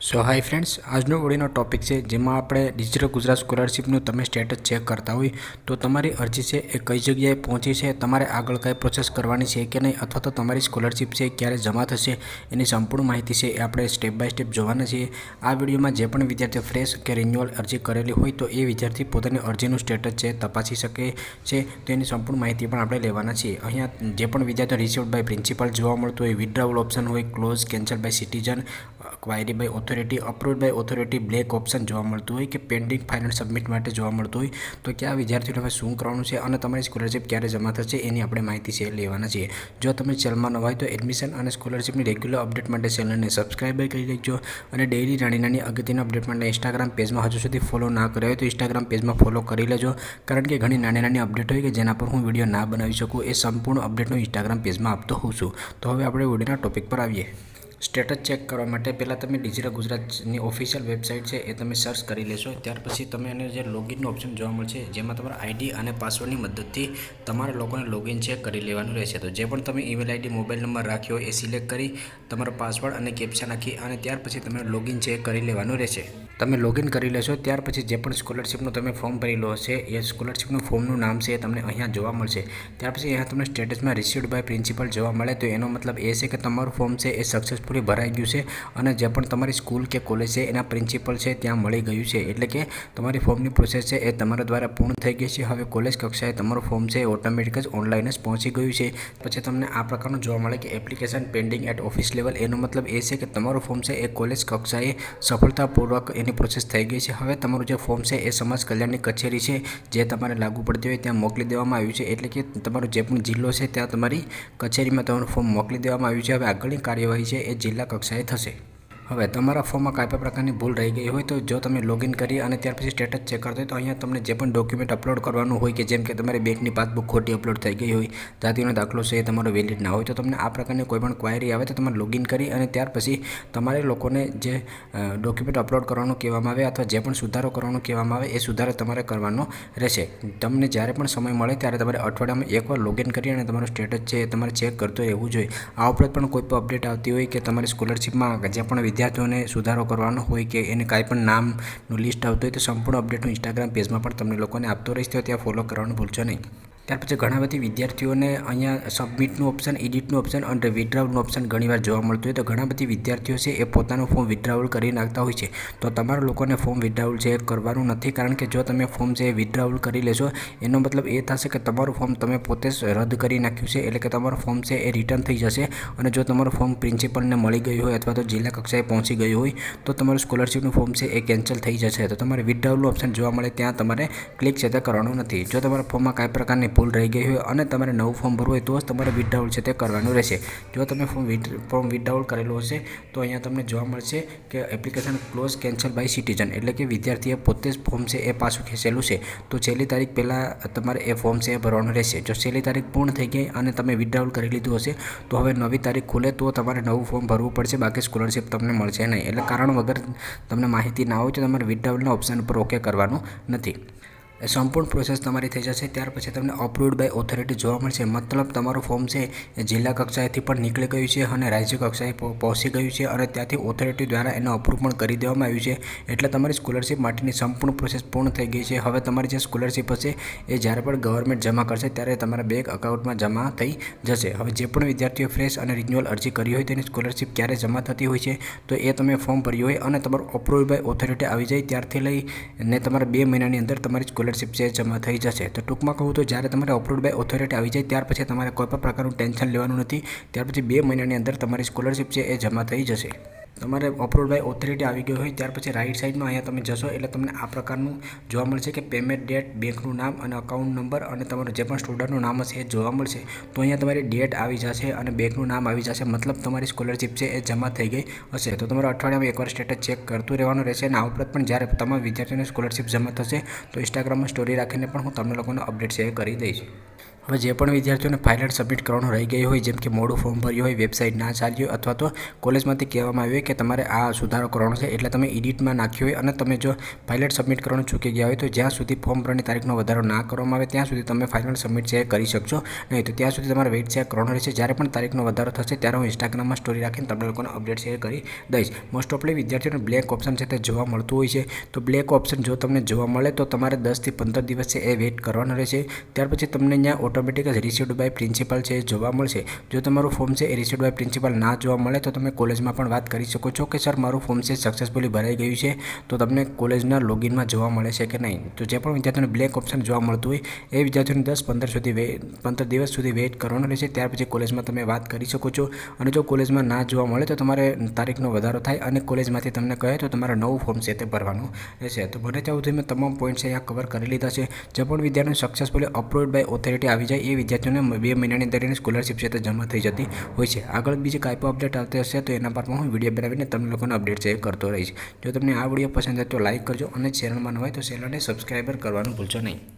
સો hi friends, આજનો વિડીયોનો topic છે જેમાં આપણે ડિજિટલ ગુજરાત સ્કોલરશિપનું તમે સ્ટેટસ ચેક કરતા હોય તો તમારી અરજી છે એ કઈ જગ્યાએ પહોંચી છે, તમારે આગળ કઈ પ્રોસેસ કરવાની છે કે નહીં, અથવા તો તમારી સ્કોલરશિપ છે ક્યારે જમા થશે એની સંપૂર્ણ માહિતી છે એ આપણે સ્ટેપ બાય સ્ટેપ જોવાના છીએ. આ વિડીયોમાં જે પણ વિદ્યાર્થી ફ્રેશ કે રિન્યુઅલ અરજી કરેલી હોય તો એ વિદ્યાર્થી પોતાની અરજીનું સ્ટેટસ છે તપાસી શકે છે, તો એની સંપૂર્ણ માહિતી પણ આપણે લેવાના છીએ. અહીંયા જે પણ વિદ્યાર્થી રિસીવ્ડ બાય પ્રિન્સિપાલ જોવા મળતું હોય, વિથડ્રોવલ ઓપ્શન હોય, close, cancel by citizen, query by authority, approved by authority, black option જોવા મળતું હોય કે પેન્ડિંગ ફાઇનલ સબમિટ માટે જોવા મળતું હોય, તો કયા વિદ્યાર્થીઓને હવે શું કરવાનું છે અને તમારી સ્કોલરશિપ ક્યારે જમા થશે એની આપણે માહિતી છે લેવાના છીએ. જો તમે ચેનલમાં નવા હોય તો એડમિશન અને સ્કોલરશિપની રેગ્યુલર અપડેટ માટે ચેનલને સબસ્ક્રાઈબ કરી લેજો અને ડેઇલી નાની નાની અગત્યની અપડેટ માટે ઇન્સ્ટાગ્રામ પેજમાં હજુ સુધી ફોલો ના કર્યો હોય તો ઇન્સ્ટાગ્રામ પેજમાં ફોલો કરી લેજો, કારણ કે ઘણી નાની નાની અપડેટ હોય કે જેના પર હું વિડીયો ના બનાવી શકું એ સંપૂર્ણ અપડેટનું ઇન્સ્ટાગ્રામ પેજમાં આપતો હોઉં છું. તો હવે આપણે વિડીયોના ટોપિક પર આવીએ. સ્ટેટસ ચેક કરવા માટે પહેલાં તમે ડિજિટલ ગુજરાતની ઓફિશિયલ વેબસાઇટ છે એ તમે સર્ચ કરી લેશો. ત્યાર પછી તમે એને જે લોગિનનો ઓપ્શન જોવા મળશે જેમાં તમારા આઈડી અને પાસવર્ડની મદદથી તમારા લોકોને લોગિન છે કરી લેવાનું રહેશે. તો જે પણ તમે ઈમેલ આઈડી, મોબાઈલ નંબર રાખ્યો હોય એ સિલેક્ટ કરી તમારો પાસવર્ડ અને કેપ્ચા નાખી અને ત્યાર પછી તમે લોગિન છે કરી લેવાનું રહેશે. તમે લોગિન કરી લેશો ત્યાર પછી જે પણ સ્કોલરશિપનું તમે ફોર્મ ભરેલું હશે એ સ્કોલરશિપનું ફોર્મનું નામ છે એ તમને અહીંયા જોવા મળશે. ત્યાર પછી અહીંયા તમને સ્ટેટસમાં રિસીવ્ડ બાય પ્રિન્સિપલ જોવા મળે તો એનો મતલબ એ છે કે તમારું ફોર્મ છે એ સક્સેસફુલી ભરાઈ ગયું છે અને જે પણ તમારી સ્કૂલ કે કોલેજ છે એના પ્રિન્સિપલ છે ત્યાં મળી ગયું છે, એટલે કે તમારી ફોર્મની પ્રોસેસ છે એ તમારા દ્વારા પૂર્ણ થઈ ગઈ છે. હવે કોલેજ કક્ષાએ તમારું ફોર્મ છે ઓટોમેટિક જ ઓનલાઈન જ પહોંચી ગયું છે. પછી તમને આ પ્રકારનું જોવા મળે કે application pending at office level. એનો મતલબ એ છે કે તમારું ફોર્મ છે એ કોલેજ કક્ષાએ સફળતાપૂર્વક એની પ્રોસેસ થઈ ગઈ છે. હવે તમારું જે ફોર્મ છે એ સમાજ કલ્યાણની કચેરી છે જે તમારે લાગુ પડતી હોય ત્યાં મોકલી દેવામાં આવ્યું છે, એટલે કે તમારો જે પણ જિલ્લો છે ત્યાં તમારી કચેરીમાં તમારું ફોર્મ મોકલી દેવામાં આવ્યું છે. હવે આગળની કાર્યવાહી છે એ જિલ્લા કક્ષાએ થશે. હવે તમારા ફોર્મમાં કોઈ પણ પ્રકારની ભૂલ રહી ગઈ હોય તો જો તમે લોગિન કરી અને ત્યાર પછી સ્ટેટસ ચેક કરતા હોય તો અહીંયા તમને જે પણ ડોક્યુમેન્ટ અપલોડ કરવાનું હોય કે જેમ કે તમારી બેંકની પાસબુક ખોટી અપલોડ થઈ ગઈ હોય, જાતિનો દાખલો છે એ તમારો વેલિડ ના હોય, તો તમને આ પ્રકારની કોઈ પણ ક્વાયરી આવે તો તમારે લોગિન કરી અને ત્યાર પછી તમારે લોકોને જે ડોક્યુમેન્ટ અપલોડ કરવાનું કહેવામાં આવે અથવા જે પણ સુધારો કરવાનું કહેવામાં આવે એ સુધારો તમારે કરવાનો રહેશે. તમને જ્યારે પણ સમય મળે ત્યારે તમારે અઠવાડિયામાં એકવાર લોગિન કરી અને તમારું સ્ટેટસ છે એ તમારે ચેક કરતો રહેવું જોઈએ. આ ઉપરાંત પણ કોઈ પણ અપડેટ આવતી હોય કે તમારી સ્કોલરશિપમાં જે પણ વિદ્યાર્થીઓને સુધારો કરવાનો હોય કે એને કાંઈ પણ નામનું લિસ્ટ આવતું હોય તો સંપૂર્ણ અપડેટનું ઇન્સ્ટાગ્રામ પેજમાં પણ તમને લોકોને આપતો રહીશ, તો ત્યાં ફોલો કરવાનું ભૂલશો નહીં. ત્યાર પછી ઘણા બધી વિદ્યાર્થીઓને અહીંયા સબમિટનું ઓપ્શન, એડિટનું ઓપ્શન અને વિથડ્રોવલનું ઓપ્શન ઘણીવાર જોવા મળતું હોય, તો ઘણા બધી વિદ્યાર્થીઓ છે એ પોતાનું ફોર્મ વિથડ્રોવલ કરી નાખતા હોય છે. તો તમારા લોકોને ફોર્મ વિથડ્રોવલ છે એ કરવાનું નથી, કારણ કે જો તમે ફોર્મ છે એ વિથડ્રોવલ કરી લેશો એનો મતલબ એ થશે કે તમારું ફોર્મ તમે પોતે જ રદ કરી નાખ્યું છે, એટલે કે તમારું ફોર્મ છે એ રિટર્ન થઈ જશે. અને જો તમારું ફોર્મ પ્રિન્સિપલને મળી ગયું હોય અથવા તો જિલ્લા કક્ષાએ પહોંચી ગયું હોય તો તમારું સ્કોલરશિપનું ફોર્મ છે એ કેન્સલ થઈ જશે. તો તમારે વિથડ્રોવલનું ઓપ્શન જોવા મળે ત્યાં તમારે ક્લિક છે તે કરવાનું નથી. જો તમારા ફોર્મમાં કાંઈ પ્રકારની ભૂલ રહી ગઈ હોય અને તમારે નવું ફોર્મ ભરવું હોય તો જ તમારે વિથડ્રોવલ છે તે કરવાનું રહેશે. જો તમે ફોર્મ વિથડ્રોવલ કરેલું હશે તો અહીંયા તમને જોવા મળશે કે application close, cancel by citizen, એટલે કે વિદ્યાર્થીએ પોતે જ ફોર્મ છે એ પાછું ખેંચેલું છે તો છેલ્લી તારીખ પહેલાં તમારે એ ફોર્મ છે એ ભરવાનું રહેશે. જો છેલ્લી તારીખ પૂર્ણ થઈ ગઈ અને તમે વિથડ્રોવલ કરી લીધું હશે તો હવે નવી તારીખ ખુલે તો તમારે નવું ફોર્મ ભરવું પડશે, બાકી સ્કોલરશિપ તમને મળશે નહીં. એટલે કારણ વગર તમને માહિતી ના હોય તો તમારે વિથડ્રોવલના ઓપ્શન ઉપર ઓકે કરવાનું નથી. એ સંપૂર્ણ પ્રોસેસ તમારી થઈ જશે. ત્યાર પછી તમને અપ્રુવડ બાય ઓથોરિટી જોવા મળશે, મતલબ તમારું ફોર્મ છે એ જિલ્લા કક્ષાએથી પણ નીકળી ગયું છે અને રાજ્ય કક્ષાએ પહોંચી ગયું છે અને ત્યાંથી ઓથોરિટી દ્વારા એને અપ્રૂવ પણ કરી દેવામાં આવ્યું છે. એટલે તમારી સ્કોલરશિપ માટેની સંપૂર્ણ પ્રોસેસ પૂર્ણ થઈ ગઈ છે. હવે તમારી જે સ્કોલરશિપ હશે એ જ્યારે પણ ગવર્મેન્ટ જમા કરશે ત્યારે તમારા બેંક અકાઉન્ટમાં જમા થઈ જશે. હવે જે પણ વિદ્યાર્થીઓ ફ્રેશ અને રિન્યુઅલ અરજી કરી હોય તેની સ્કોલરશિપ ક્યારે જમા થતી હોય છે તો એ તમે ફોર્મ ભર્યું હોય અને તમારું અપ્રુવડ બાય ઓથોરિટી આવી જાય ત્યારથી લઈને તમારા 2 મહિનાની અંદર તમારી સ્કોલરશિપ છે જમા થઈ જશે. તો ટૂંકમાં કહું તો જ્યારે તમારે અપ્રુવડ બાય ઓથોરિટી આવી જાય ત્યાર પછી તમારે કોઈ પણ પ્રકારનું ટેન્શન લેવાનું નથી. ત્યાર પછી 2 મહિનાની અંદર તમારી સ્કોલરશિપ છે એ જમા થઈ જશે. તમારે અપ્રુવડ બાય ઓથોરિટી આવી ગઈ હોય ત્યાર પછી રાઈટ સાઈડમાં અહીંયા તમે જશો એટલે તમને આ પ્રકારનું જોવા મળશે કે પેમેન્ટ ડેટ, બેંકનું નામ અને અકાઉન્ટ નંબર અને તમારું જે પણ સ્ટુડન્ટનું નામ હશે એ જોવા મળશે. તો અહીંયા તમારી ડેટ આવી જશે અને બેંકનું નામ આવી જશે, મતલબ તમારી સ્કોલરશિપ છે એ જમા થઈ ગઈ હશે. તો તમારે અઠવાડિયામાં એકવાર સ્ટેટસ ચેક કરતું રહેવાનું રહેશે. અને આ ઉપરાંત પણ જ્યારે તમામ વિદ્યાર્થીઓને સ્કોલરશિપ જમા થશે તો ઇન્સ્ટાગ્રામમાં સ્ટોરી રાખીને પણ હું તમને લોકોને અપડેટ શેર કરી દઈશ. હવે જે પણ વિદ્યાર્થીઓને ફાઇલ સબમિટ કરવાનું રહી ગઈ હોય, જેમ કે મોડું ફોર્મ ભર્યું હોય, વેબસાઇટ ના ચાલી હોય, અથવા તો કોલેજમાંથી કહેવામાં આવ્યું હોય કે તમારે આ સુધારો કરવાનો છે, એટલે તમે એડિટમાં નાખ્યું હોય અને તમે જો ફાઇલ સબમિટ કરવાનું ચૂકી ગયા હોય, તો જ્યાં સુધી ફોર્મ ભરવાની તારીખનો વધારો ના કરવામાં આવે ત્યાં સુધી તમે ફાઇલ સબમિટ છે કરી શકશો નહીં. તો ત્યાં સુધી તમારે વેઇટ છે કરવાનો રહેશે. જ્યારે પણ તારીખનો વધારો થશે ત્યારે હું ઇન્સ્ટાગ્રામમાં સ્ટોરી રાખીને તમને લોકોને અપડેટ શેર કરી દઈશ. મોસ્ટ ઓફલી વિદ્યાર્થીઓને બ્લેક ઓપ્શન છે તે જોવા મળતું હોય છે. તો બ્લેક ઓપ્શન જો તમને જોવા મળે તો તમારે 10 થી 15 દિવસ છે એ વેઇટ કરવાનો રહેશે. ત્યાર પછી તમને અહીંયા ઓટોમેટિક જ રિસીવ્ડ બાય પ્રિન્સિપાલ છે એ જોવા મળશે. જો તમારું ફોર્મ છે એ રિસીવ્ડ બાય પ્રિન્સિપાલ ના જોવા મળે તો તમે કોલેજમાં પણ વાત કરી શકો છો કે સર મારું ફોર્મ છે સક્સેસફુલી ભરાઈ ગયું છે, તો તમને કોલેજના લોગિનમાં જોવા મળે છે કે નહીં. તો જે પણ વિદ્યાર્થીઓને બ્લેક ઓપ્શન જોવા મળતું હોય એ વિદ્યાર્થીઓને 10-15 દિવસ સુધી વેઇટ કરવાનો રહેશે. ત્યાર પછી કોલેજમાં તમે વાત કરી શકો છો. અને જો કોલેજમાં ના જોવા મળે તો તમારે તારીખનો વધારો થાય અને કોલેજમાંથી તમને કહે તો તમારે નવું ફોર્મ છે તે ભરવાનું રહેશે. તો બને ત્યાં સુધી મેં તમામ પોઈન્ટ છે અહીંયા કવર કરી લીધા છે. જે પણ વિદ્યાર્થીઓ સક્સેસફુલી અપ્રુવડ બાય ઓથોરિટી આવી જાય એ વિદ્યાર્થીઓને 2 મહિનાની અંદર એની સ્કોલરશિપ છે તે જમા થઈ જતી હોય છે. આગળ બીજી કાંઈ પણ અપડેટ આવતી હશે તો એના પર પણ હું વિડીયો બનાવીને તમને લોકોને અપડેટ છે કરતો રહીશ. જો તમને આ વિડીયો પસંદ આવે તો લાઇક કરજો અને ચેનલમાં ન હોય તો ચેનલને સબસ્ક્રાઈબર કરવાનું ભૂલશો નહીં.